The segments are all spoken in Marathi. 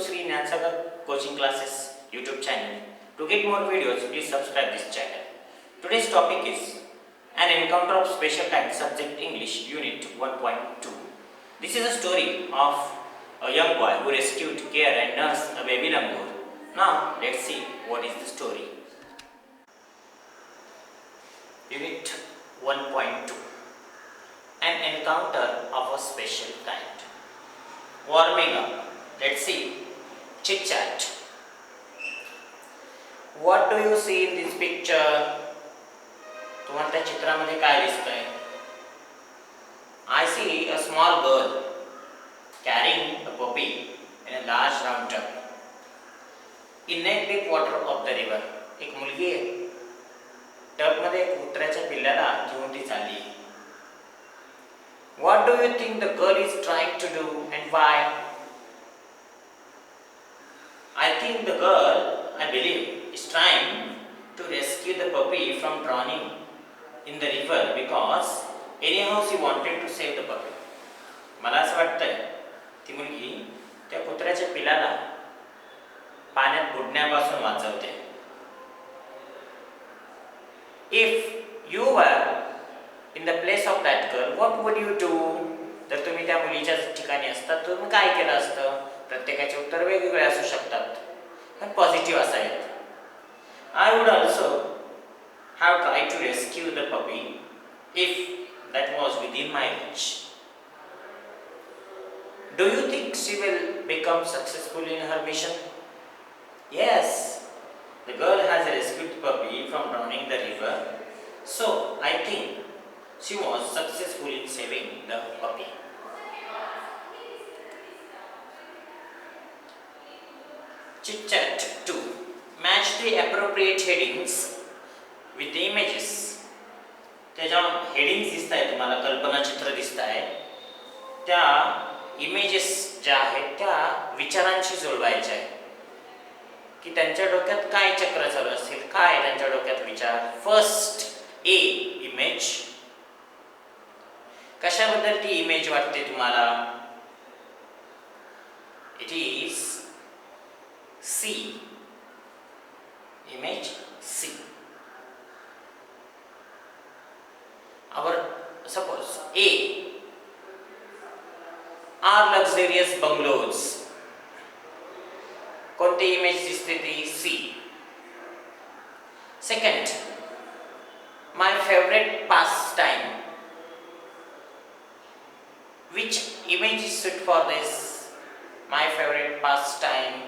Sri Nyansagar Coaching Classes YouTube channel. To get more videos, please subscribe this channel. Today's topic is An Encounter of Special Kind, Subject English, Unit 1.2. This is a story of a young boy who rescued, care and nursed a baby langur. Now, let's see what is the story. Unit 1.2. An Encounter of a Special Kind. Warming up. Let's see. Chit chat. What do you see in this picture? तुम्हाला त्या चित्रामध्ये काय दिसतंय? I see a small girl carrying a puppy in a large round tub in neck deep water of the river. एक मुलगी आहे. टब मध्ये एक कुत्र्याच्या पिल्लाला घेऊन ती चालली. What do you think the girl is trying to do and why? I think the girl, I believe, is trying to rescue the puppy from drowning in the river because anyhow she wanted to save the puppy. मला असं वाटतंय ती मुलगी त्या कुत्र्याच्या पिलाला पाण्यात बुडण्यापासून वाचवते. If you were in the place of that girl, what would you do? जर तुम्ही त्या मुलीच्या ठिकाणी असतात तर तुम्ही काय केलं असतं? प्रत्येकाचे उत्तर वेगवेगळे असू शकतात पण पॉझिटिव्ह असावेत. I would also have tried to rescue the puppy if that was within my reach. Do you think she will become successful in her mission? Yes, the girl has rescued the puppy from drowning the river, so I think she was successful in saving the puppy. Chit chat 2. Match the appropriate headings with the images. त्याच्या हेडिंग्स दिसत आहे तुम्हाला, कल्पनाचित्र दिसत आहे, त्या इमेजेस ज्या आहेत त्या विचारांशी जुळवायच्या आहे की त्यांच्या डोक्यात काय चक्र चालू असेल, काय त्यांच्या डोक्यात विचार. First a image. कशाबद्दल ती इमेज वाटते तुम्हाला? It is C. Image C. Our suppose A are luxurious bungalows. कोणती इमेज दिसते ती? C. Second, my favorite pastime. Which image is suit for this? My favorite pastime.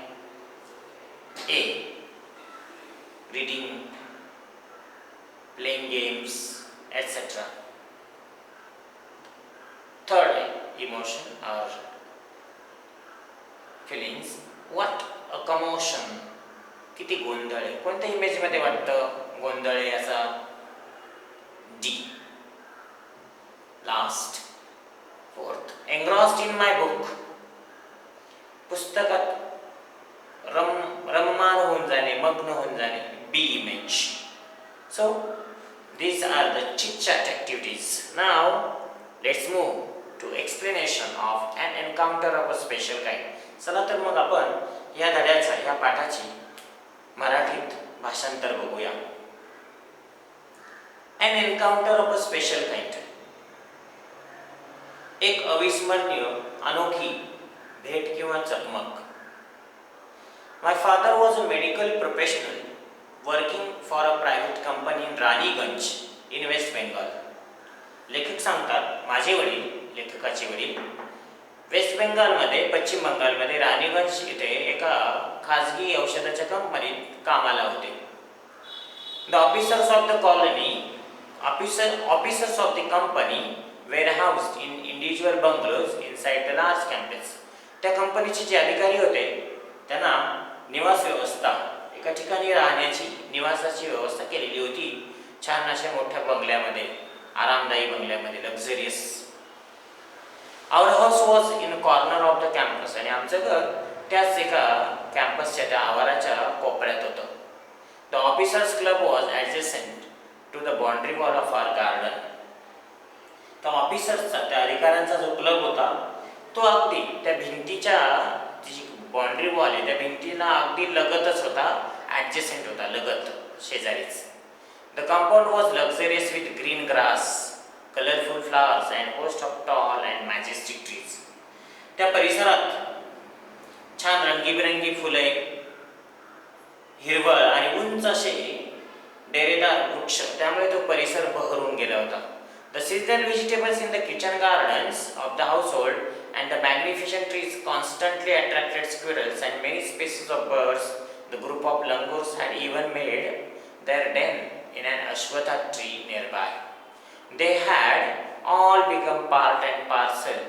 A. Reading, playing games, etc. Third, emotion or feelings. What a commotion. किती गोंधळ आहे. कोणत्या इमेज मध्ये वाटतं गोंधळ आहे असा? D. Last, fourth, engrossed in my book. पुस्तकात रममान होऊन जाणे, मग्न होऊन जाणे. B image. So these are the chit chat activities. Now let's move to explanation of an encounter of a special kind. चला तर मग आपण या धड्याचा, या पाठाची मराठीत भाषांतर बघूया. An encounter of a special kind. एक अविस्मरणीय, अनोखी भेट किंवा चकमक. My father was a medical professional working for a private company in Raniganj in West Bengal. लेखक सांगतात माझे वडील, लेखकाचे वडील वेस्ट बेंगालमध्ये, पश्चिम बंगालमध्ये राणीगंज येथे एका खाजगी औषधाच्या कंपनीत कामाला होते. The officers of the colony, officers of the company were housed in individual bungalows inside the large campus. त्या कंपनीचे जे अधिकारी होते त्यांना निवास व्यवस्था, एका ठिकाणी राहण्याची, निवासाची व्यवस्था केलेली होती छान अशा मोठ्या बंगल्यामध्ये, आरामदायी बंगल्यामध्ये, luxurious. Our house was in corner of the campus. आणि आमचं घर त्याच एका कॅम्पसच्या त्या आवाराच्या कोपऱ्यात होतं. The officers club was adjacent to the boundary wall of our garden. त्या ऑफिसर्सचा, त्या अधिकाऱ्यांचा जो क्लब होता तो अगदी त्या भिंतीच्या जी बाउंड्री वॉल आहे त्या भिंतीला अगदी लगतच होता, ॲडजस्टंट होता, लगत, शेजारीच. The compound was luxurious with green grass, colourful flowers and host of tall and majestic trees. त्या परिसरात छान रंगीबिरंगी फुले, हिरवळ आणि उंच असे डेरेदार वृक्ष, त्यामुळे तो परिसर बहरून गेला होता. The seasonal vegetables in the kitchen gardens of the household and the magnificent trees constantly attracted squirrels and many species of birds. The group of langurs had even made their den in an ashwatha tree nearby. They had all become part and parcel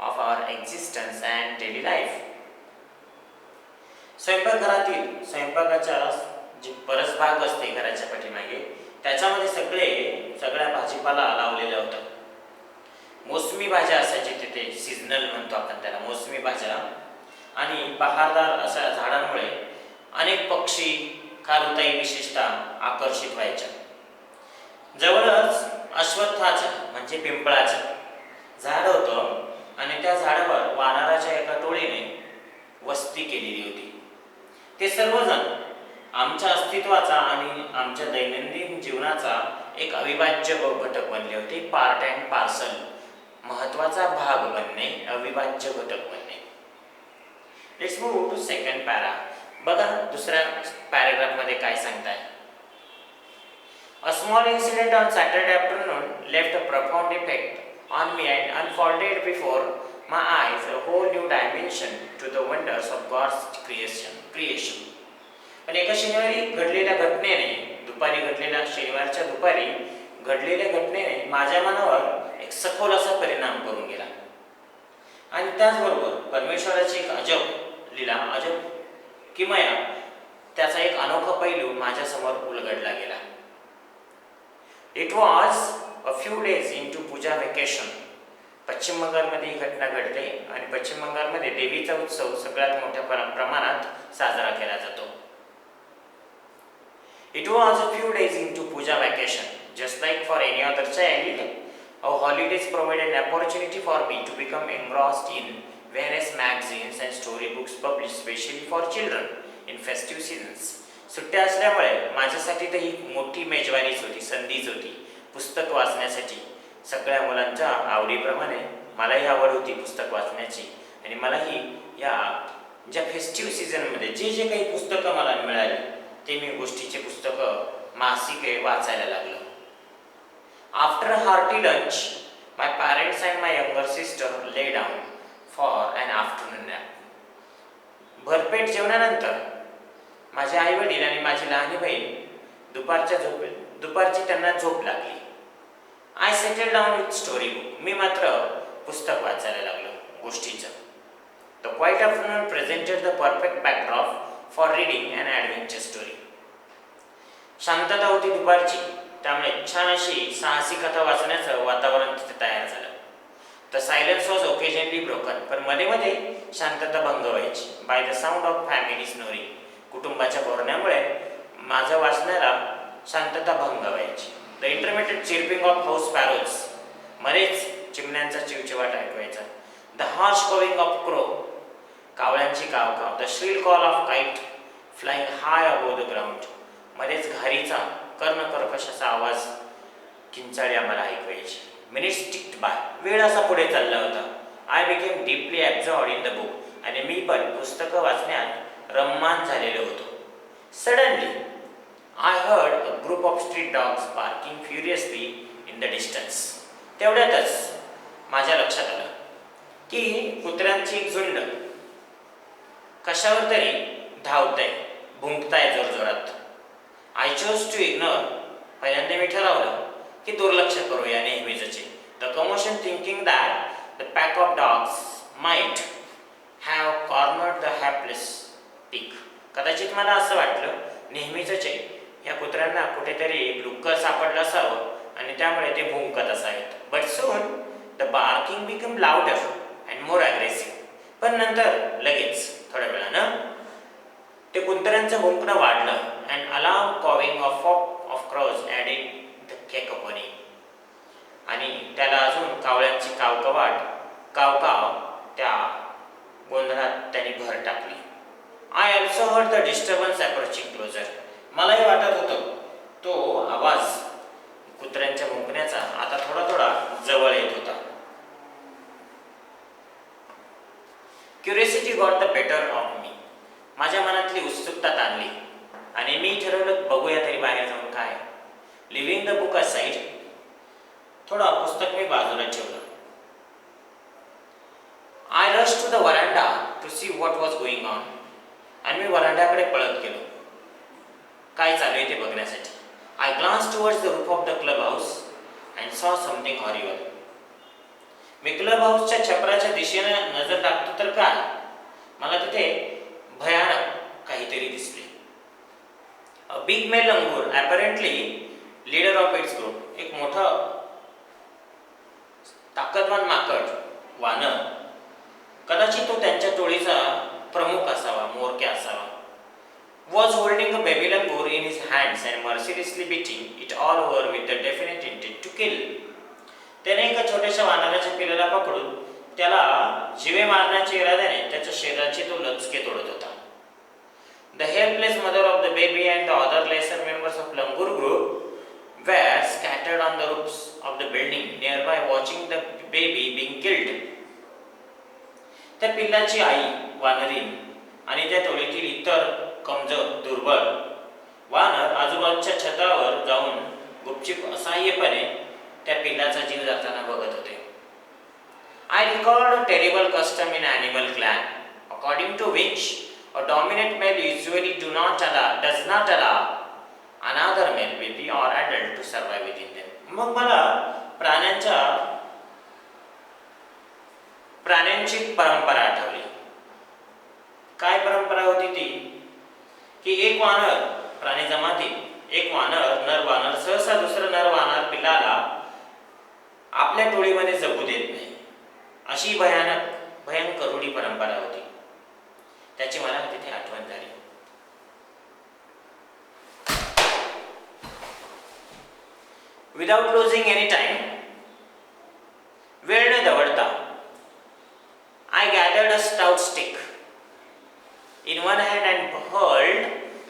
of our existence and daily life. स्वयंपाकघरातील स्वयंपाकाच्या जी परसबाग असते घराच्या पाठीमागे, त्याच्यामध्ये सगळ्या भाजीपाला लावलेला होता. मोसमी भाज्या असायची तिथे, सीझनल म्हणतो आपण त्याला, मोसमी भाज्या. आणि बहारदार अशा झाडांमुळे अनेक पक्षी, खारुताई विशेषतः आकर्षित व्हायच्या. जवळच अश्वत्थाचं म्हणजे पिंपळाचं झाड होतं आणि त्या झाडावर वानराच्या एका टोळीने वस्ती केलेली होती. ते सर्वजण आमच्या अस्तित्वाचा आणि आमच्या दैनंदिन जीवनाचा एक अविभाज्य घटक बनले होते. पार्ट अँड पार्सल, महत्वाचा भाग बनणे, अविभाज्य घटक बनणे. Let's move to second para. बघा दुसऱ्या पॅराग्राफमध्ये काय सांगताय. A small incident on Saturday afternoon left a profound effect on me and unfolded before my eyes a whole new dimension to the wonders of God's creation. पण एका शनिवारी घडलेल्या घटनेने, शनिवारच्या दुपारी घडलेल्या घटनेने माझ्या मनावर एक सखोल असा परिणाम करून गेला. आणि त्याचबरोबर परमेश्वराची एक अजब लीला, अजब किमया, त्याचा एक अनोखा पैलू माझ्या समोर उलगडला गेला. It was a few days into Puja vacation. पश्चिम बंगालमध्ये ही घटना घडते आणि पश्चिम बंगालमध्ये देवीचा उत्सव सगळ्यात मोठ्या प्रमाणात साजरा केला जातो. It was a few days into puja vacation. Just like for any other child, our holidays provided an opportunity for me to become engrossed in various magazines and storybooks published specially for children in festive seasons. सुट्ट्या असल्यामुळे माझ्यासाठी तर ही मोठी मेजवानीच होती, संधीच होती पुस्तक वाचण्यासाठी. सगळ्या मुलांच्या आवडीप्रमाणे मलाही आवड होती पुस्तक वाचण्याची आणि मलाही या ज्या फेस्टिव्ह सीझनमध्ये जे काही पुस्तकं मला मिळाली ते मी गोष्टीचे पुस्तकं, मासिके वाचायला लागलो. After hearty lunch my parents and my younger sister lay down for an afternoon nap. भरपेट जेवणानंतर माझे आई वडील आणि माझी लहानी बहीण दुपारची त्यांना झोप लागली. I settle down with story book. मी मात्र पुस्तक वाचायला लागलो गोष्टीचं. The quiet afternoon presented the perfect backdrop for reading and adventure story. शांतता होती दुपारची, त्यामुळे छान अशी साहसी कथा वाचण्याचं वातावरण तिथे तयार झालं. The silence was occasionally broken. पण मध्ये शांतता भंग व्हायची by the sound of family snoring. कुटुंबाच्या बोलण्यामुळे माझ्या वाचनाला शांतता भंग व्हायची. The intermediate chirping of house sparrows. मध्येच चिमण्यांचा चिवचिवाट ऐकवायचा. The harsh calling of crow. कावळ्यांची कावकाव. The shrill call of kite flying high above the ground. मध्येच घारीचा कर्णकर्कशाचा आवाज किंचाळी आम्हाला ऐकवायची. Minutes ticked bye. वेळ असा पुढे चालला होता. I became deeply absorbed in the book. आणि मी पण पुस्तकं वाचण्यात रम्मान झालेलो होतो. Suddenly I heard a group of street dogs barking furiously in the distance. तेवढ्यातच माझ्या लक्षात आलं की कुत्र्यांची एक झुंड कशावर तरी धावतंय, भुंकताय जोरजोरात. I chose to ignore. पहिल्यांदा मी ठरवलं की दुर्लक्ष करूया नेहमीचे. The commotion thinking that the pack of dogs might have cornered the hapless pig. कदाचित मला असं वाटलं नेहमीच या कुत्र्यांना कुठेतरी डुक्कर सापडलं असावं आणि त्यामुळे ते भुंकत असावेत. But soon the barking become louder and more aggressive. पण नंतर लगेच थोड्या वेळानं ते कुत्र्यांचं भुंकणं वाढलं. And alarm cawing of crows added the cacophony. आणि त्याला अजून कावळ्यांची कावकाव त्या गोंधळात त्यांनी भर टाकली. also heard the disturbance approaching closer. मलाही वाटत होतं तो आवाज कुत्र्यांच्या भुंकण्याचा आता थोडा थोडा जवळ येत होता. Curiosity got the better of me. माझ्या मनातली उत्सुकता ताणली आणि मी ठरवलं बघूया तरी बाहेर जाऊन काय. लिव्हिंग द बुक असाइड, थोडं पुस्तक मी बाजूला ठेवलं. I rush to the veranda to see what was going on. आणि मी वरांड्याकडे पळत गेलो काय चालू आहे ते बघण्यासाठी. I glance towards the roof of the club house and saw something horrible. मी क्लब हाऊसच्या छपराच्या दिशेने नजर टाकतो तर काय, मला तिथे भयानक काहीतरी दिसले. A big male langur, apparently leader of its group. एक मोठा ताकदवान माकड, वानर, कदाचित तो त्यांच्या टोळीचा प्रमुख असावा, म्होरक्या असावा, was holding a baby langur in his hands and mercilessly beating it all over with the definite intent to kill. त्याने एका छोट्याशा वानराच्या पिल्लाला पकडून त्याला जीवे मारण्याच्या इराद्याने त्याच्या शरीराची तो लचके तोडत होता. The helpless mother of the baby and the other lesser members of Langur group were scattered on the roofs of the building nearby watching the baby being killed. त्या पिल्लाची आई वानरीन आणि त्या टोळीतील इतर कमजोर दुर्बळ वानर आजूबाजूच्या छतावर जाऊन गुपचूप असहाय्यपणे त्या पिल्लाचा जीव जाताना बघत होते. I recalled a terrible custom in animal clan, according to which a dominant male usually does not allow another male baby or adult to survive within them. मग मला प्राण्यांची परंपरा आठवली. काय परंपरा होती ती की एक वानर प्राणी जमातीत एक नर वानर सहसा दुसरं नर वानर पिल्लाला आपल्या टोळीमध्ये जगू देत नाही, अशी भयंकर रूढी परंपरा होती. त्याची मला तिथे आठवण झाली. विदाउट लूजिंग एनी टाइम, वेळ न दवडता, I gathered a stout stick in one hand and hurled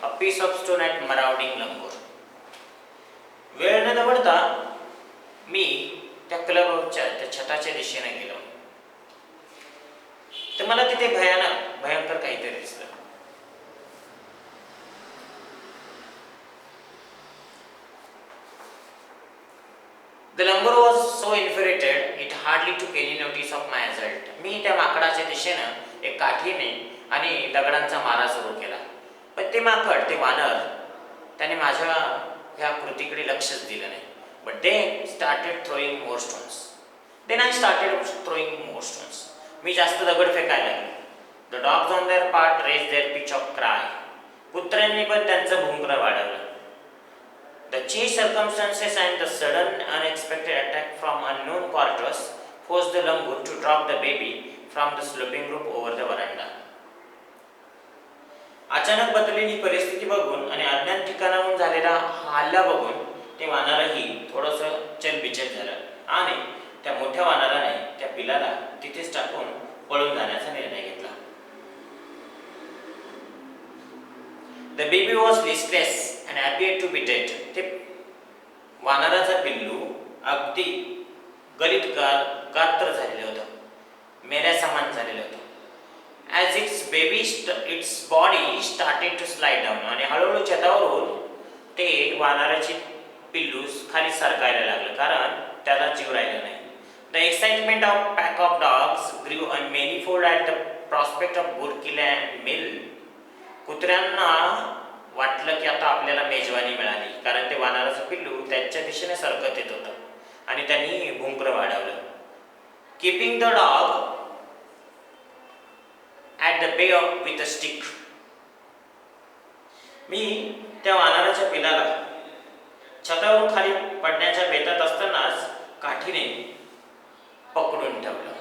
a piece of stone at marauding langur. वेळ न दवडता मी त्या क्लबच्या त्या छताच्या दिशेने गेलो. तर मला तिथे भयंकर काहीतरी दिसलं. The langur was so infuriated it hardly took any notice of my assault. मी त्या माकडाच्या दिशेने एक काठीने आणि दगडांचा मारा सुरू केला. पण ते माकड, ते वानर, त्याने माझ्या ह्या कृतीकडे लक्षच दिलं नाही. But they started throwing more stones. Then I started throwing more stones. मी जास्त दगड फेकायला लागलो. The dogs on their part raised their pitch of cry. कुत्र्यांनी पण त्यांचं भुंकणं वाढवलं. The changed circumstances and the sudden unexpected attack from unknown quarters forced the langur to drop the baby from the sloping roof over the veranda. अचानक बदललेली परिस्थिती बघून आणि अज्ञात ठिकाणाहून झालेला हल्ला बघून ते वानरही थोडंसं चलबिचल झालं आणि त्या मोठ्या वानराने त्या पिल्लाला तिथेच टाकून पळून जाण्याचा निर्णय घेतला. The baby was listless and appeared to be dead. ते वानराचा पिल्लू अगदी गलित गात्र झालेलं होतं, मेल्यासमान झालेलं होतं. As its body started to slide down, आणि हळूहळू छतावरून ते वानराची पिल्लू खाली सरकायला लागलं कारण त्याला जीव राहिला नाही. The excitement of pack of dogs grew manifold at the prospect of good kill and meal. कुत्र्यांना वाटलं की आता आपल्याला मेजवानी मिळाली कारण ते वानराचं पिल्लू त्यांच्या दिशेने सरकत येत होतं आणि त्यांनी भुंकणं वाढवलं. Keeping the dog at the bay with a stick. मी त्या वानराच्या पिल्लाला छतावरून खाली पडण्याच्या बेतात असतानाच काठीने पकडून ठेवलं.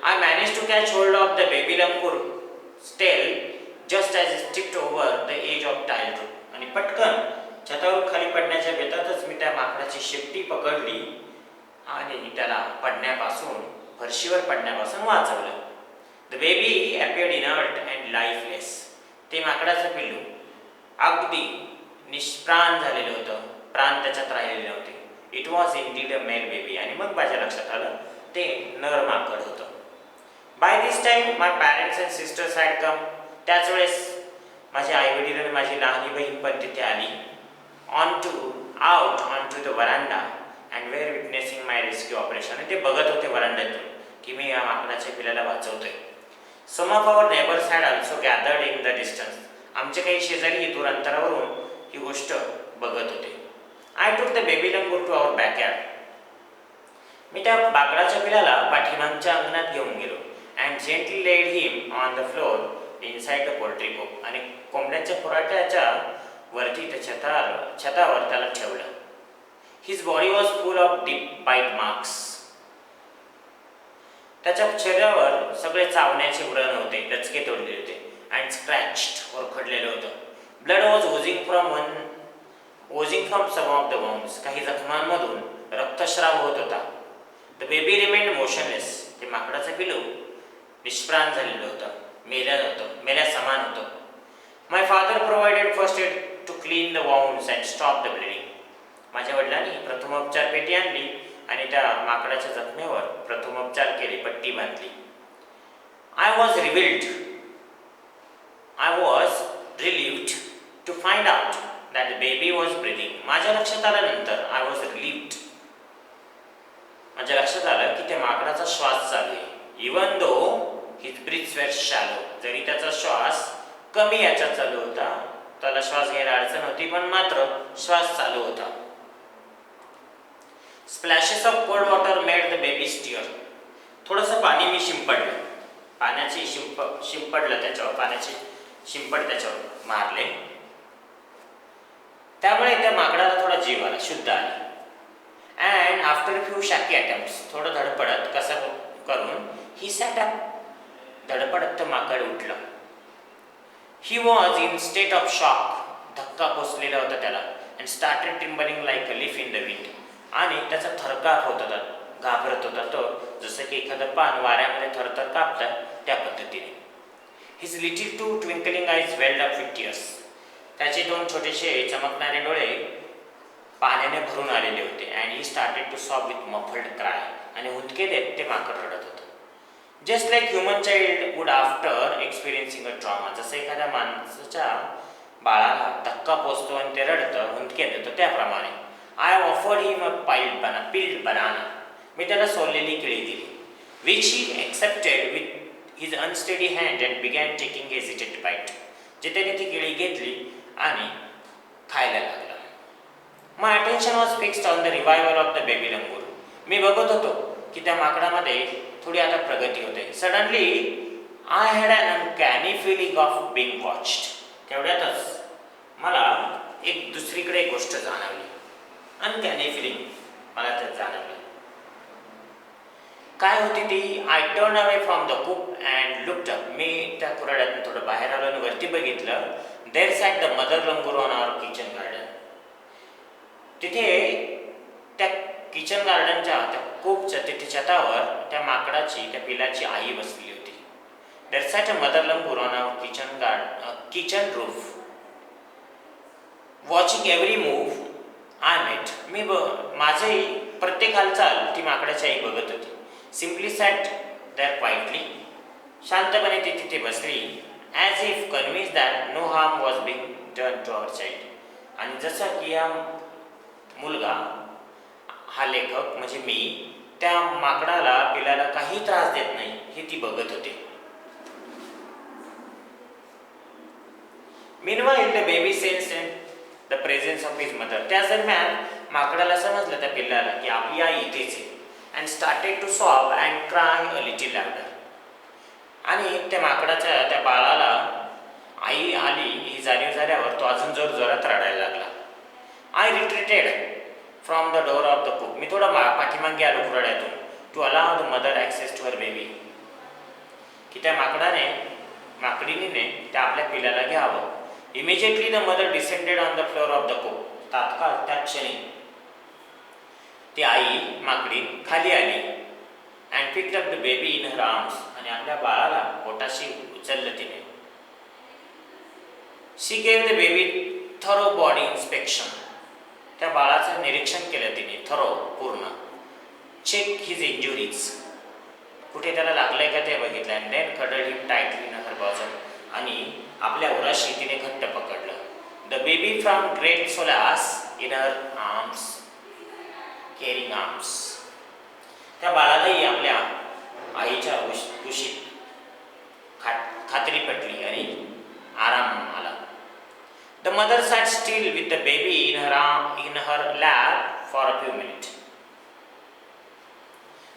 I managed to catch hold of the baby langur's tail just as it tipped over the edge of tile roof. आणि पटकन छतावरून खाली पडण्याच्या बेतातच मी त्या माकडाची शेपटी पकडली आणि त्याला फरशीवर पडण्यापासून वाचवलं. The baby appeared inert and lifeless. ते माकडाचं पिल्लू अगदी निष्प्राण झालेलं होतं, प्राण त्याच्यात राहिलेले नव्हते. It was indeed a male baby. आणि मग माझ्या लक्षात आलं ते नर माकड होतं. By this time my parents and sisters had come. त्याच वेळेस माझे आईवडील आणि माझी लहानी बहीण पण तिथे आली. Out on to the veranda and were witnessing my rescue operation. आणि ते बघत होते वरांड्यातून की मी या माकडाच्या पिल्लाला वाचवतोय. Some of our neighbours had also gathered in the distance. आमचे काही शेजारी दूर अंतरावरून ही गोष्ट बघत होते. I took the baby langur to our backyard. मी त्या माकडाच्या पिल्लाला पाठीमागच्या अंगणात घेऊन गेलो and gently laid him on the floor inside the poultry coop. आणि कोंबड्यांच्या खुराट्याच्या वरती त्या छतावर त्याला ठेवलं. His body was full of deep bite marks. त्याच्या शरीरावर सगळे चावण्याचे व्रण होते, डचके तोडलेले होते अँड स्क्रॅच्ड ओरखडलेलं होतं. Blood was oozing from some of the wounds. काही जखमांमधून रक्तस्राव होत होता. The baby remained motionless. ते माकडाचं पिल्लू निष्प्राण झालेलं होतं, मेल्या समान होतं. My father provided first aid to clean the wounds and stop the bleeding. माझ्या वडिलांनी प्रथमोपचार पेटी आणली आणि त्या माकडाच्या जखमेवर प्रथमोपचार केले, पट्टी बांधली. I was relieved to find out that the baby was breathing. माझ्या लक्षात आल्यानंतर आय वॉज रिलीव्ड. माझ्या लक्षात आलं की त्या माकडाचा श्वास चालू आहे. इवन दो हिज ब्रीथ्स वेर शॅलो. जरी त्याचा श्वास कमी याच्यात चालू होता, त्याला श्वास घ्यायला अडचण होती, पण मात्र श्वास चालू होता. Splashes of cold water made the baby stir. थोडंसं पाणी मी शिंपडलं, पाण्याची शिंपडलं त्याच्यावर, पाण्याची शिंपड त्याच्यावर मारले. त्यामुळे त्या माकडाला थोडा जीव आला, शुद्ध आला. अँड आफ्टर फ्यू शॅकी अटेम्प्ट्स, थोडं धडपडत कसं करून ही सॅट अप. धडपडत तर माकड उठलं. He was in state of shock. धक्का पोचलेला होता त्याला. And started trembling like a leaf in the wind. आणि त्याचा थरकाप होत होता, घाबरत होता तो, जसं की एखादं पान वाऱ्यामध्ये थरथर कापतात त्या पद्धतीने. His little two twinkling eyes welled up with tears. त्याचे दोन छोटेसे चमकणारे डोळे पाण्याने भरून आलेले होते. And he started to sob with muffled cry. आणि हुंदके देत ते माकड रडत होतं. Just like human child would after experiencing a trauma. जसं एखाद्या माणसाच्या बाळाला धक्का पोचतो आणि ते रडतं, हुंदके देतं, त्याप्रमाणे. I offered him a peeled banana. मी त्याला सोललेली केळी दिली. Which he accepted with his unsteady hand and began taking hesitated bite. जे त्याने ती केळी घेतली आणि खायला लागला. My attention was fixed on the revival of the baby langur. मी बघत होतो की त्या माकडामध्ये थोडी आता प्रगती होते. Suddenly I had an uncanny feeling of being watched. तेवढ्यातच मला एक दुसरीकडे गोष्ट जाणवली. अनकॅनी फिलिंग मला त्यात जाणवलं. काय होती ती? I turn away from the coop and looked up. मी त्या कुऱ्हाड्यातून थोडं बाहेर आलो आणि वरती बघितलं. There sat the mother langur on our kitchen garden. तिथे त्या किचन गार्डनच्या त्या कूपच्या तिथे छतावर त्या माकडाची, त्या पिलाची आई बसली होती. There sat a mother langur on our kitchen roof watching every move I made. मी माझी प्रत्येक हालचाल ती माकडाची आई बघत होती. Simply sat there quietly. शांतपणे ती तिथे बसली. As if convince that no harm was being done to our child. आणि जसं की हा मुलगा, हा लेखक म्हणजे मी, त्या माकडाला, पिलाला काही त्रास देत नाही हे ती बघत होती. Meanwhile, the baby sensed the presence of his mother. त्या दरम्यान माकडाला समजलं त्या पिल्लाला की आपली आई इथेच आहे. And started to sob and cry a little louder. आणि त्या माकडाच्या, त्या बाळाला आई आली ही जाणीव झाल्यावर तो अजून जोरात रडायला लागला. I retreated from the door of the coop. मी थोडा पाठीमागे आलो खुराड्यातून. To allow the mother access to her baby. की त्या माकडीने त्या आपल्या पिलाला घ्यावं. Immediately the mother descended on the floor of the coop. तात्काळ त्या क्षणी ती आई माकडी खाली आली. And picked up the baby in her arms. आणि आपल्या बाळाला पोटाशी उचललं तिने. She gave the baby thorough body inspection. त्या बाळाचं निरीक्षण केलं तिने, थरो, पूर्ण. चेक हिज इंजुरीज, कुठे त्याला लागलंय का ते बघितलं. And then cuddled him tightly in her bosom, आणि आपल्या उराशी तिने घट्ट पकडलं. The baby from great solace in her arms, caring arms. त्या बाळालाही आपल्या आईच्या कुशीत खात्री पटली आणि आराम आला. The mother sat still with the baby in her lap for a few minute.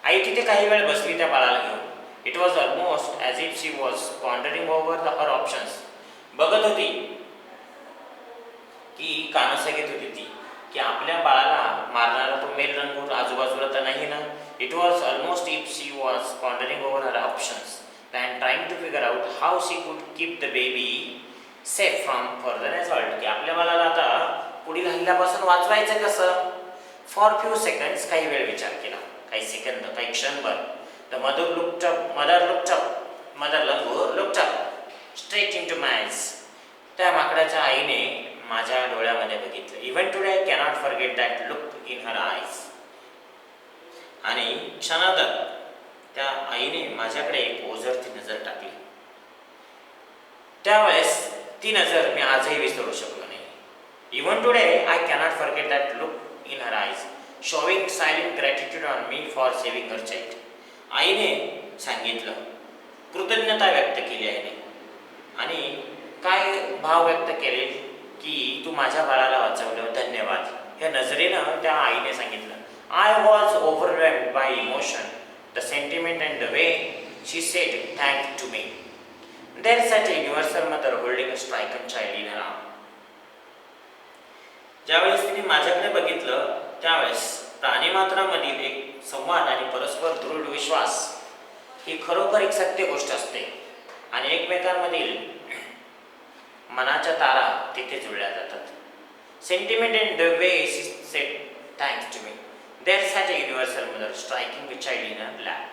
आई तिथे काही वेळ बसली त्या बाळाला घेऊन. It was almost as if she was pondering over her options. बघत होती की कानोसा घेत होती ती, की आपल्या बाळाला मारणारा तो मेल रंगूर आजूबाजूला तर नाही ना. It was almost if she was pondering over her options and trying to figure out how she could keep the baby safe from further assault. की आपल्या बाळाला आता पुढील हल्ल्यापासून वाचवायचं कसं. फॉर फ्यू सेकंड्स, काही वेळ विचार केला, काही सेकंद, काही क्षणभर. The mother looked up, mother langur looked up straight into my eyes. त्या माकडाच्या आईने माझ्या डोळ्यामध्ये बघितलं. Even today I cannot forget that look in her eyes. आणि क्षणातच त्या आईने माझ्याकडे एक ओझरती नजर टाकली. त्यावेळेस ती नजर मी आजही विसरू शकलो नाही. Even today I cannot forget that look in her eyes showing silent gratitude on me for saving her child. आईने सांगितलं, कृतज्ञता व्यक्त केली आईने. आणि काय भाव व्यक्त केले, की तू माझ्या बाळाला वाचवलं, धन्यवाद. ह्या नजरेनं त्या आईने सांगितलं. I was overwhelmed by emotion, the sentiment and the way she said thank to me. There sat a universal mother holding a stricken child in her arm. ज्यावेळेस तिने माझ्याकडे बघितलं, त्यावेळेस प्राणीमात्रामधील एक संवाद आणि परस्पर दृढ विश्वास ही खरोखर एक सत्य गोष्ट असते. आणि एकमेकांमधील मनाच्या तारा तिथे जुळल्या जातात. Sentiment and the way she said thanks to me. There sat a universal mother striking with child in her lap.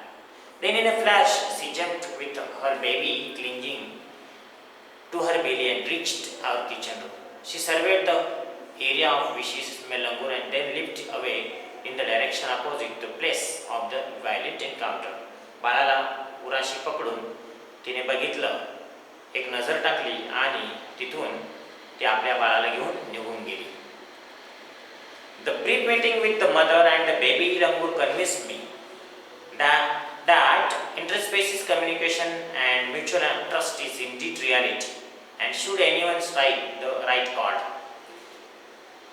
Then in a flash, she jumped with her baby clinging to her belly and reached our kitchen room. She surveyed the area of which she smelled langur and then leaped away in the direction opposite the place of the violent encounter. बाळाला उराशी पकडून तिने बघितलं, एक नजर टाकली आणि तिथून ती आपल्या बाळाला घेऊन निघून गेली. The brief meeting with the mother and the baby langur convinced me that interspecies communication and mutual trust is indeed reality, and should anyone strike the right chord.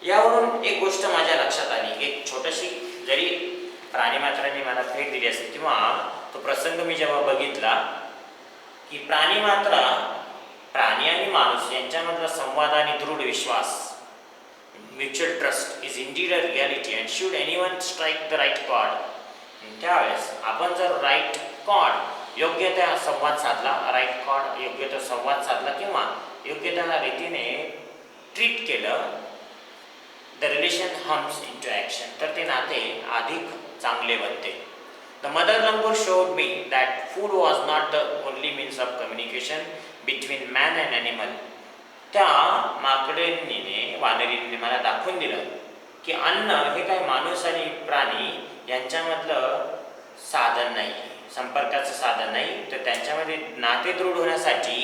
यावरून एक गोष्ट माझ्या लक्षात आली. एक छोटीशी जरी प्राणीमात्रांनी मला भेट दिली असेल किंवा तो प्रसंग मी जेव्हा बघितला, की प्राणीमात्रा, प्राणी आणि माणूस यांच्यामधला संवाद आणि दृढ विश्वास, mutual trust is indeed a reality, and should anyone strike the right chord. त्यावेळेस आपण जर राईट कॉर्ड, योग्य त्या संवाद साधला, राईट कॉर्ड योग्य तो संवाद साधला किंवा योग्य त्या रीतीने ट्रीट केलं, the relation hums into action, तर ते नाते अधिक चांगले बनते. The mother langur showed me that food was not the only means of communication between man and animal. त्या माकडिणीने, वानरीने मला दाखवून दिलं की अन्न हे काय माणूस आणि प्राणी यांच्यामधलं साधन नाही, संपर्काचं साधन नाही, तर त्यांच्यामध्ये नाते दृढ होण्यासाठी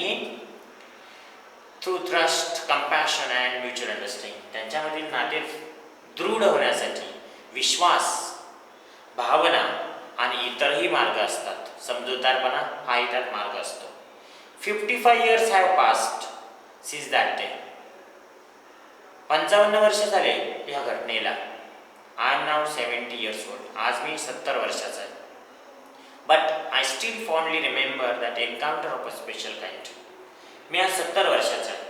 through trust, compassion and mutual understanding, त्यांच्यामधील नाते दृढ होण्यासाठी विश्वास, भावना आणि इतरही मार्ग असतात. समजूतदारपणा हा त्यात मार्ग असतो. 55 years have passed since that day. 55 वर्ष झाले या घटनेला. I am now 70 years old. आज मी 70 वर्षाचा आहे. But I still fondly remember that encounter of a special kind. मी आज 70 वर्षाचा आहे,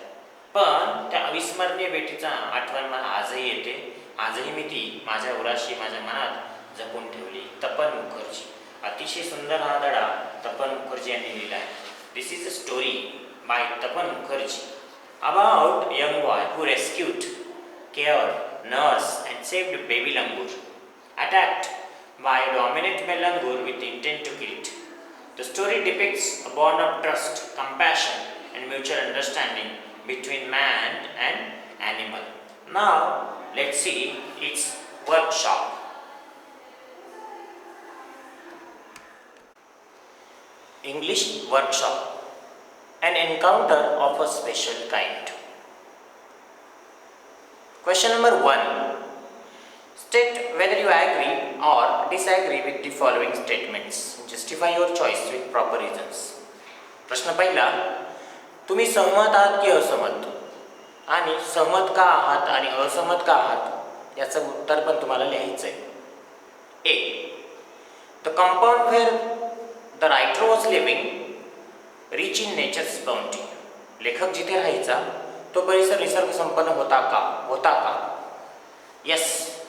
पण त्या अविस्मरणीय भेटीचा आठवण मला आजही येते. आजही मी ती माझ्या उराशी, माझ्या मनात जपून ठेवली. तपन मुखर्जी. अतिशय सुंदर हा धडा तपन मुखर्जी यांनी लिहिला आहे. This is a story by Tapan Mukherjee about a young boy who rescued, cared, nursed and saved baby langur attacked by a dominant male langur with the intent to kill it. The story depicts a bond of trust, compassion and mutual understanding between man and animal. Now let's see its workshop. English workshop. An encounter of a special kind. Question number 1. State whether you agree or disagree with the following statements. Justify your choice with proper reasons. प्रश्न पहिला, तुम्ही सहमत आहात की असहमत, आणि सहमत का आहात आणि असहमत का आहात याचं उत्तर पण तुम्हाला लिहायचं आहे. A. The compound where the writer was living rich in nature's bounty. लेखक जिथे राहायचा तो परिसर निसर्ग संपन्न होता का? Yes,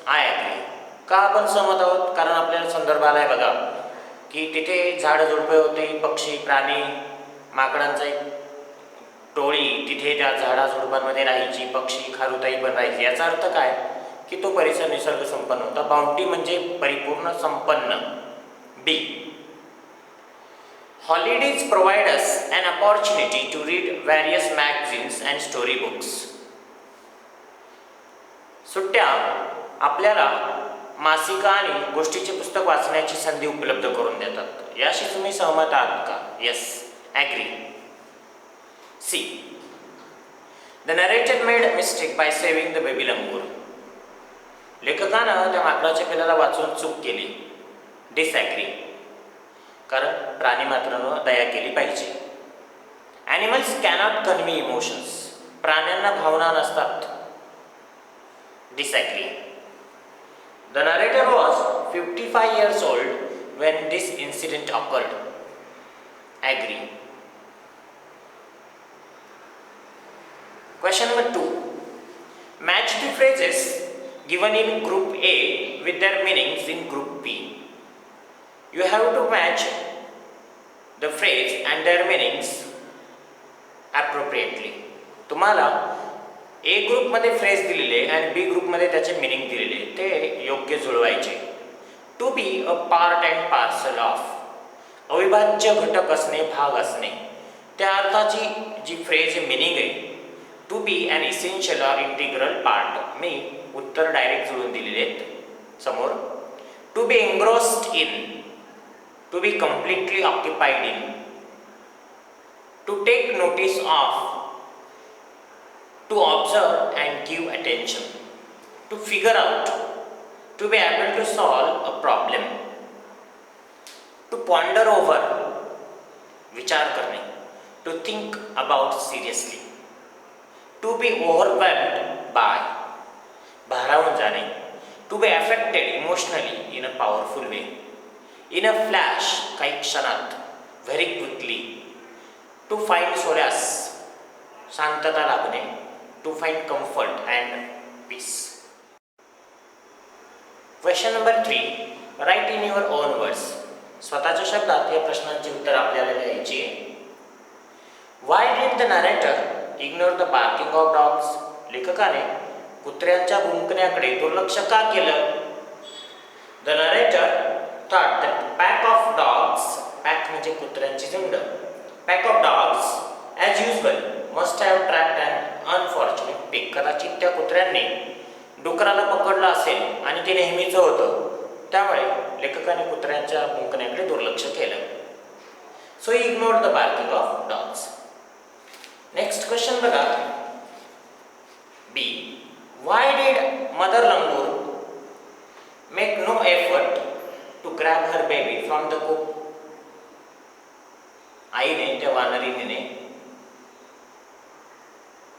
I agree. का आपण सहमत आहोत? कारण आपल्याला संदर्भ आला आहे बघा की तिथे झाडं झुडपे होते, पक्षी प्राणी माकडांचं एक टोळी तिथे त्या झाडाझुडपांमध्ये राहायची, पक्षी खारुताई पण राहायची. याचा अर्थ काय की तो परिसर निसर्ग संपन्न होता. बाउंटी म्हणजे परिपूर्ण, संपन्न. बी. Holidays provide us an opportunity to read various magazines and story books. सुट्ट्या आपल्याला मासिका आणि गोष्टीचे पुस्तक वाचण्याची संधी उपलब्ध करून देतात. याशी तुम्ही सहमत आहात का? Yes, agree. C. The narrator made mistake by saving the baby langur. लेखकानं त्या माकडाच्या पिल्लाला वाचून चूक केली. डिसॲग्री. कारण प्राणीमात्रांवर दया केली पाहिजे. Animals cannot convey emotions. प्राण्यांना भावना नसतात. Disagree. The narrator was 55 years old when this incident occurred. Agree. Question number 2. Match the phrases given in group A with their meanings in group B. You have to match the phrase and their meanings appropriately. तुम्हाला ए ग्रुपमध्ये फ्रेज दिलेले आणि बी ग्रुपमध्ये त्याचे मिनिंग दिलेले ते योग्य जुळवायचे. To be a part and parcel of. अविभाज्य घटक असणे, भाग असणे. त्या अर्थाची जी फ्रेज मिनिंग आहे, to be an essential or integral part. मी उत्तर डायरेक्ट जुळून दिलेले आहेत समोर. To be engrossed in. To be completely occupied in. To take notice of. To observe and give attention. To figure out. To be able to solve a problem. To ponder over. विचार करणे. To think about seriously. To be overwhelmed by. भारावून जाणे. To be affected emotionally in a powerful way. In a flash, काही क्षणात. Very quickly. To find solace, शांतता लाभणे. To find comfort and peace. Question number 3. Write in your own words. स्वतःच्या शब्दात या प्रश्नांची उत्तर आपल्याला लिहायची. Why did the narrator ignore the barking of dogs? लेखकाने कुत्र्यांच्या भुंकण्याकडे दुर्लक्ष का केलं? The narrator thought that pack of dogs, pack म्हणजे कुत्र्यांची झुंड, pack of dogs as usual must have tracked an unfortunate pig. कदाचित त्या कुत्र्यांनी डुकराला पकडलं असेल आणि ते नेहमीचं होतं, त्यामुळे लेखकाने कुत्र्यांच्या भुंकण्याकडे दुर्लक्ष केलं. So he ignored the barking of dogs. Next question बघा. B. Why did Mother Langur make no effort to grab her baby from the coop? आईने, त्या वानरीने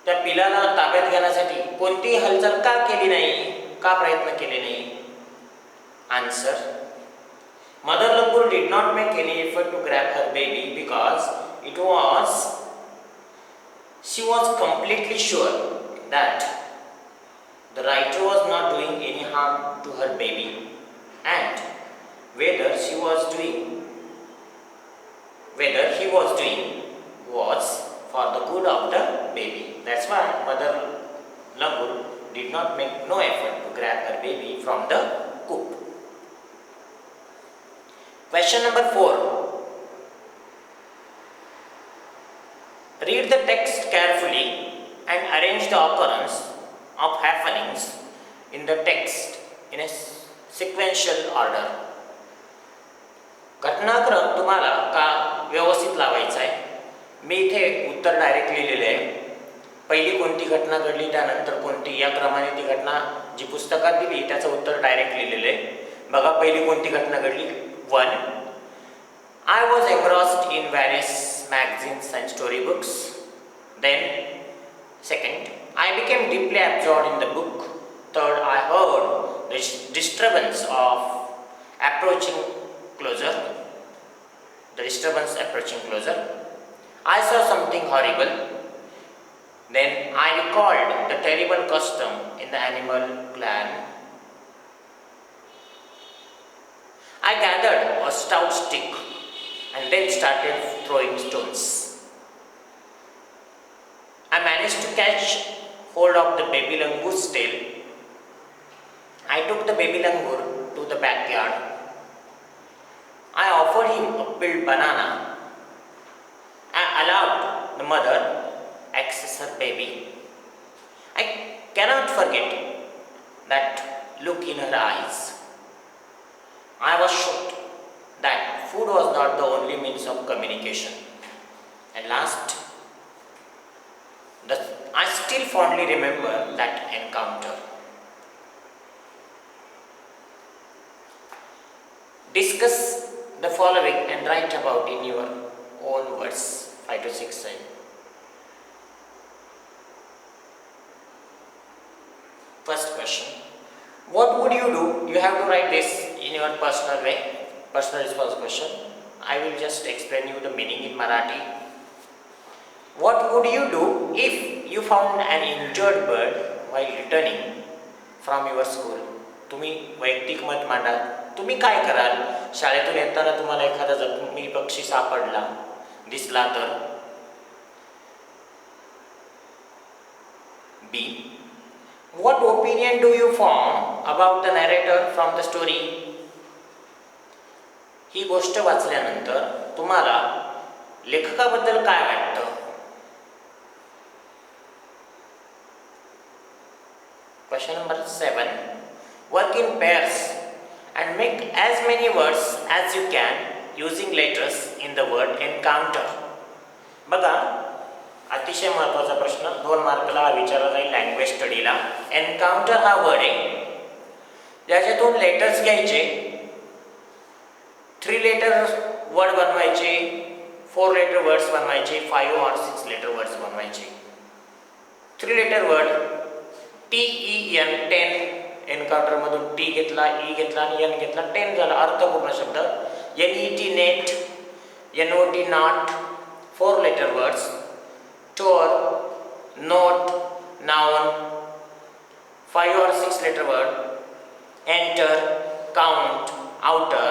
त्या पिलाला ताब्यात घेण्यासाठी कोणतीही हालचाल का केली नाही? का प्रयत्न केले नाही? Answer. Mother Langur did not make any effort to grab her baby because she was completely sure that the writer was not doing any harm to her baby, and whether he was doing was for the good of the baby. That's why Mother Langur did not make no effort to grab her baby from the coop. Question number 4. Read the text carefully and arrange the occurrence of happenings in the text in a sequential order. घटनाक्रम तुम्हाला का व्यवस्थित लावायचा आहे. मी इथे उत्तर डायरेक्ट लिहिलेले आहे. पहिली कोणती घटना घडली त्यानंतर कोणती या क्रमाने ती घटना जी पुस्तकात दिली त्याचं उत्तर डायरेक्ट लिहिलेलं आहे. बघा पहिली कोणती घटना घडली. 1. I was engrossed in various magazines and storybooks. Then, 2nd, I became deeply absorbed in the book. 3rd, I heard the disturbance approaching closer. I saw something horrible. Then I recalled the terrible custom in the animal clan. I gathered a stout stick and then started throwing stones. I managed to catch hold of the baby langoor's tail. I took the baby langoor to the backyard. I offered him a peeled banana. I allowed the mother access her baby. I cannot forget that look in her eyes. I was shocked that food was not the only means of communication. And last, I still fondly remember that encounter. Discuss the following and write about in your own words. 5 to 6 times. First question. What would you do? You have to write this in your personal way. Personal response question. I will just explain you the meaning in Marathi. What would you do if you found an injured bird while returning from your school? तुम्ही वैयक्तिक मत मांडा. तुम्ही काय कराल शाळेतून येताना तुम्हाला एखादा जखमी पक्षी सापडला दिसला तर. B. What opinion do you form about the narrator from the story? ही गोष्ट वाचल्यानंतर तुम्हाला लेखकाबद्दल काय वाटतं. Question number 7. Work in pairs and make as many words as you can using letters in the word encounter. बघा अतिशय महत्त्वाचा प्रश्न 2 मार्कला हा विचारला जाईल लँग्वेज स्टडीला. एन्काउंटर हा वर्ड आहे ज्याच्यातून लेटर्स घ्यायचे. 3 लेटर वर्ड बनवायचे, 4 लेटर वर्ड्स बनवायचे, 5 or 6 लेटर वर्ड्स बनवायचे. 3 लेटर वर्ड TEN 10 एन्काउंटर मधून टी घेतला, ई घेतला आणि एन घेतला, 10 झाला अर्थपूर्ण शब्द. NET net, NOT not, 4 letter words. Tore, note, noun, 5 or 6 letter word. Enter, count, outer.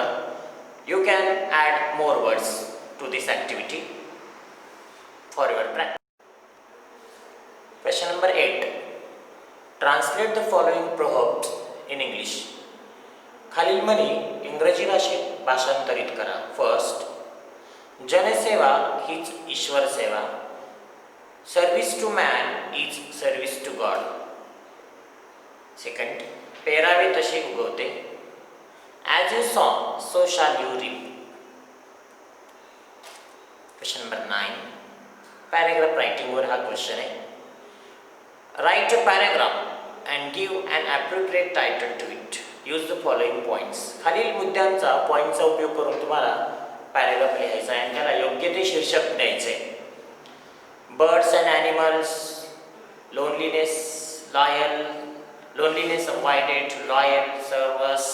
You can add more words to this activity for your practice. Question number 8. Translate the following proverbs in English. खालील म्हणी इंग्रजी भाषेत भाषांतरित करा. फर्स्ट, जनसेवा हीच ईश्वर सेवा. Service to man is service to God. Second, पेरावे तसे उगवते. As you sow so shall you reap. Question number 9. Paragraph रायटिंगवर हा क्वेश्चन आहे. Write a paragraph and give an appropriate title to it. Use the following points. खालील मुद्द्यांचा पॉइंटचा उपयोग करून तुम्हाला पॅरेग्राफ लिहायचा आहे आणि त्याला योग्य ते शीर्षक द्यायचे. Birds and animals, loneliness, loyal, loneliness avoided, loyal, serves,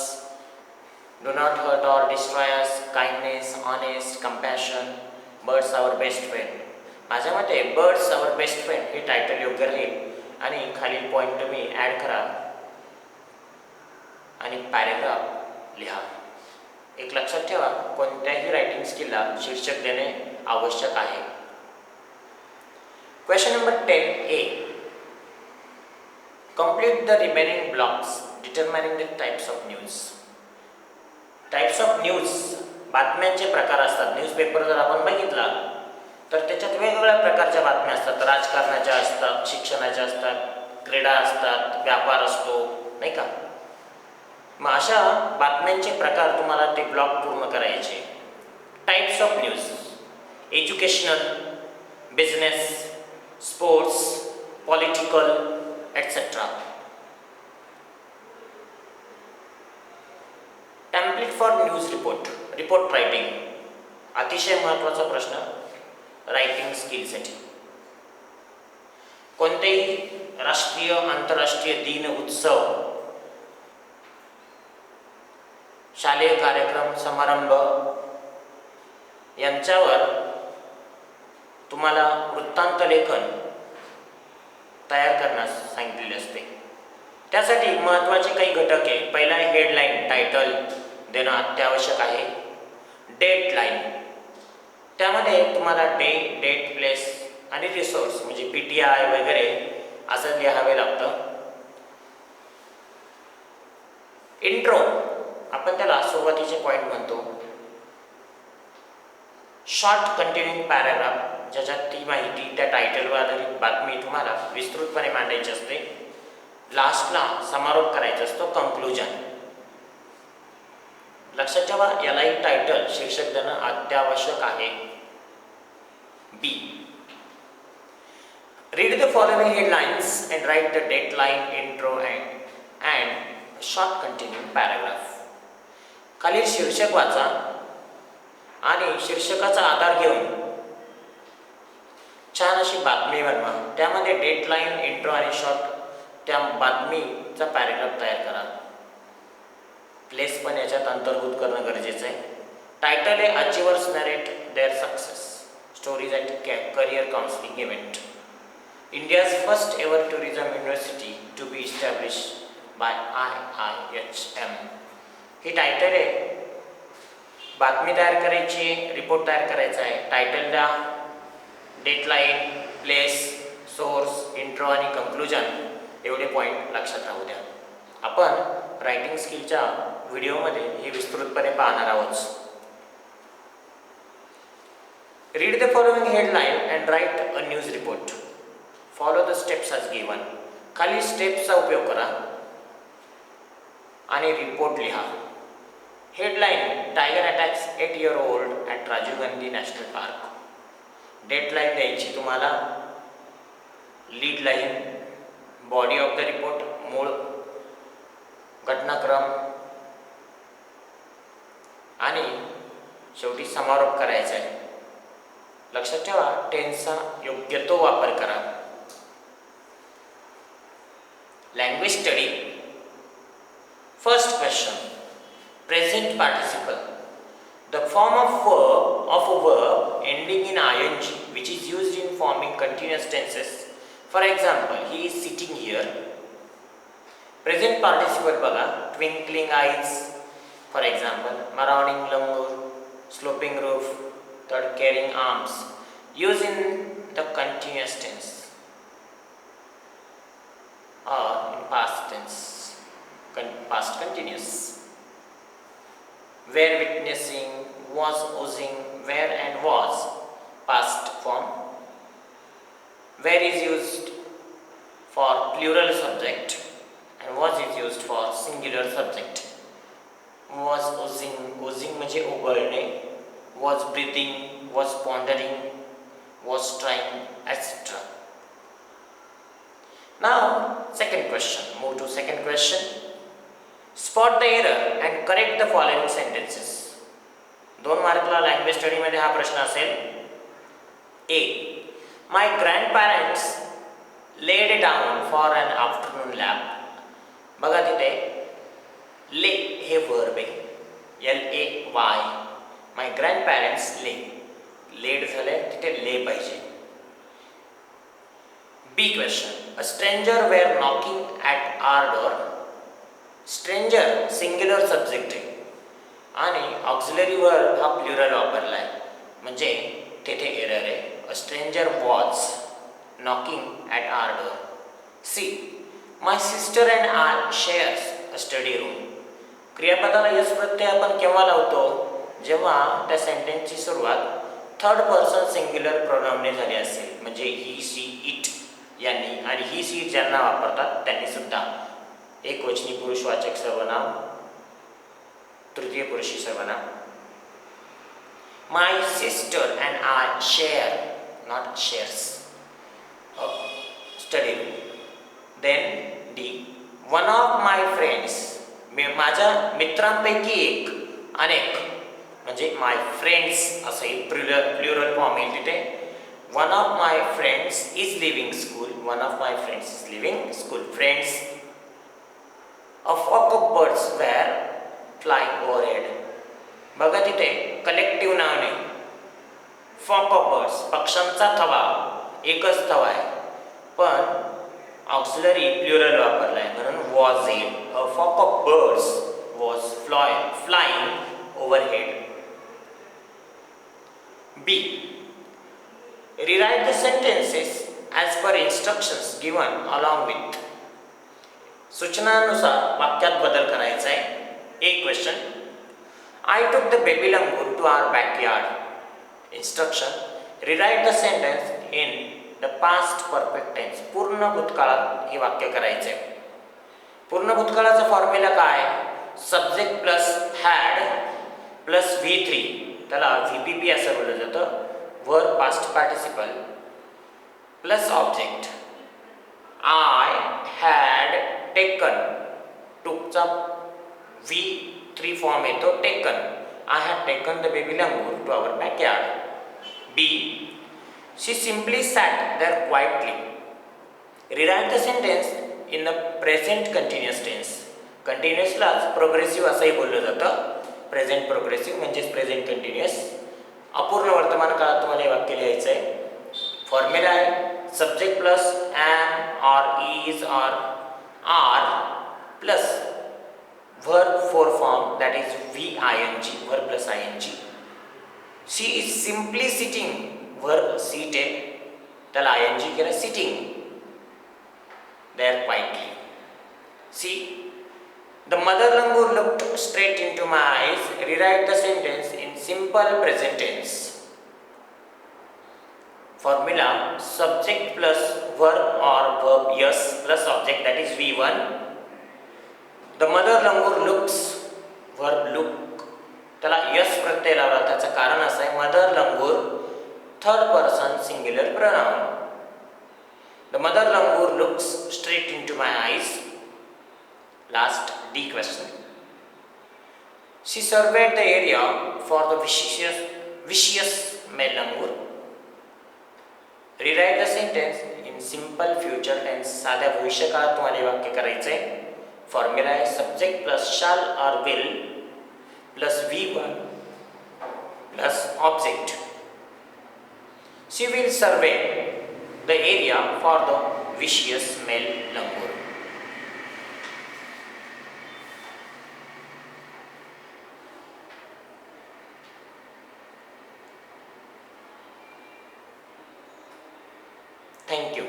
do not hurt or destroy us, kindness, honest, compassion, birds our best friend. माझ्या मते बर्ड्स आवर बेस्ट फ्रेंड हे टायटल योग्य राहील आणि खालील पॉईंट तुम्ही ॲड करा आणि पॅरेग्राफ लिहा. एक लक्षात ठेवा, कोणत्याही रायटिंग स्किलला शीर्षक देणे आवश्यक आहे. Question number 10A. Complete the remaining blocks determining the types of news. Types of news, बातम्यांचे प्रकार असतात. न्यूजपेपर जर आपण बघितला तर त्याच्यात वेगवेगळ्या प्रकारच्या बातम्या असतात. राजकारणाच्या असतात, शिक्षणाच्या असतात, क्रीडा असतात, व्यापार असतो, नाही का. मग अशा बातम्यांचे प्रकार तुम्हाला ते ब्लॉक पूर्ण करायचे. Types of news: educational, business, sports, political, etcetera. Template for news report: report writing. अतिशय महत्त्वाचा प्रश्न रायटिंग स्किलसाठी. कोणतेही राष्ट्रीय, आंतरराष्ट्रीय दिन, उत्सव, शालेय कार्यक्रम, समारंभ यांच्यावर तुम्हाला वृत्तांत लेखन तयार करण्यास सांगितलेले असते. त्यासाठी महत्त्वाचे काही घटक आहे. पहिला आहे हेडलाईन, टायटल देणं अत्यावश्यक आहे. डेटलाईन, त्यामध्ये तुम्हाला डे, डेट, प्लेस आणि रिसोर्स म्हणजे PTI वगैरे असं लिहावे लागतं. इंट्रो, आपण त्याला सुरुवातीचे पॉईंट म्हणतो. शॉर्ट कंटिन्यूइंग पॅराग्राफ, ज्याच्यात ती माहिती त्या टायटलवर आधारित बातमी तुम्हाला विस्तृतपणे मांडायची असते. लास्टला समारोप करायचा असतो, कंक्लुजन. लक्षात ठेवा, यालाही टायटल, शीर्षक देणं अत्यावश्यक आहे. B. Read the following headlines and write the deadline, intro and short continuing paragraph. खालील शीर्षक वाचा आणि शीर्षकाचा आधार घेऊन छान अशी बातमी बनवा. त्यामध्ये डेटलाईन, इंट्रो आणि शॉर्ट त्या बातमीचा पॅराग्राफ तयार करा. प्लेस पण याच्यात अंतर्भूत करणं गरजेचं आहे. टायटल आहे achievers narrate their success stories at career counselling event. India's first ever tourism university to be establish by IIHM. ही टायटल आहे. बातमी तयार करायची, रिपोर्ट तयार करायचा आहे. टायटल द्या, डेटलाईन, प्लेस, सोर्स, इंट्रो आणि कंक्लुजन एवढे पॉईंट लक्षात राहू द्या. आपण रायटिंग स्किलच्या व्हिडिओमध्ये हे विस्तृतपणे पाहणार आहोत. Read the following headline and write a news report. Follow the steps as given. खाली स्टेप्सचा उपयोग करा आणि रिपोर्ट लिहा. Headline: tiger attacks 8-year-old at Rajiv Gandhi national park. Dateline द्यायची तुम्हाला. Lead line, body of the report, मूळ घटनाक्रम आणि शेवटी समारोप करायचा आहे. लक्षात ठेवा, टेन्सचा योग्य तो वापर करा. Language study. First question, present participle. The form of a verb ending in ing which is used in forming continuous tenses. For example, he is sitting here. Present participle बघा, twinkling eyes for example, marauding langur, sloping roof, third carrying arms. Use in the continuous tense or in past tense, past continuous. Were witnessing, was oozing, were and was past form. Were is used for plural subject and was is used for singular subject. Was oozing, oozing म्हणजे ओघळणे. Was breathing, was pondering, was trying, etc. Now second question, move to second question. Spot the error and correct the following sentences. 2 मार्कला language स्टडीमध्ये हा प्रश्न असेल. A. My grandparents laid down for an afternoon nap. बघा तिथे ले हे वर्ब आहे, LAY. My grandparents lay, laid झालंय, तिथे ले पाहिजे. B question. A stranger were knocking at our door. Stranger singular subject आहे आणि ऑक्झिलरी वर्ब हा प्लुरल वापरला आहे, म्हणजे तेथे एरर आहे. A stranger was knocking at our door. C. My sister and I shares a study room. क्रियापदाला यस प्रत्यय आपण केव्हा लावतो? जेव्हा त्या सेंटेन्सची सुरुवात थर्ड पर्सन सिंग्युलर प्रोनाउनने झाली असेल, म्हणजे ही, शी, इट यांनी, आणि ही, शी ज्यांना वापरतात त्यांनी सुद्धा एकवचनी पुरुषवाचक सर्वनाम, तृतीय पुरुषी सर्वनाम. My sister and I share, not shares, study room. Then D, one of my friends, माझ्या मित्रांपैकी एक, अनेक, म्हणजे माय फ्रेंड्स असेल, प्लुरल फॉर्म येईल तिथे. One of my friends is living school, one of my friends is living school. Friends, a flock of birds were flying overhead. बघा तिथे कलेक्टिव्ह नाव नाही, फ्लॉक ऑफ बर्ड्स, पक्ष्यांचा थवा, एकच थवा आहे, पण ऑक्सिलरी प्लुरल वापरला आहे म्हणून was it. A flock of birds was flying overhead. B. Rewrite the sentences as per instructions given along with. सूचनानुसार वाक्यात बदल करायचा आहे. A question. I took the baby langur to our backyard. Instruction. Rewrite the sentence in the past perfect tense. पूर्ण भूतकाळात हे वाक्य करायचे आहे. पूर्ण भूतकाळाचा फॉर्म्युला काय? Subject plus had plus V3, त्याला VPP असं बोललं जातं, verb past participle plus object. I had taken, टूकचा V3 फॉर्म येतो taken. I had taken the baby langur to our backyard. B, she simply sat there quietly. Rewrite the sentence in the present continuous tense. कंटिन्युअसलाच प्रोग्रेसिव्ह असंही बोललं जातं. प्रेझेंट प्रोग्रेसिव्ह म्हणजेच प्रेझेंट कंटिन्युअस. अपूर्ण वर्तमान काळात तुम्हाला हे वाक्य लिहायचं आहे. फॉर्म्युला आहे subject plus am or is or are plus verb four form, that is VING, verb plus ING. She is simply sitting, verb seat आहे, त्याला ING केलं, sitting there quietly. C, the mother langur looked straight into my eyes. Rewrite the sentence in simple present tense. Formula subject plus verb or verb yes plus object, that is V1. The mother langur looks, verb look, त्याला yes प्रत्यय लावला. त्याचं कारण असं आहे, mother langur third person singular pronoun. The mother langur looks straight into my eyes. Last D question. She surveyed the area for the vicious male langur. Rewrite the sentence in simple future tense. साध्या भविष्य काळात तुम्हाला हे वाक्य करायचं आहे. फॉर्म्युला आहे सब्जेक्ट प्लस शाल और will plus V1 plus object. She will survey the area for the vicious male langur. Thank you.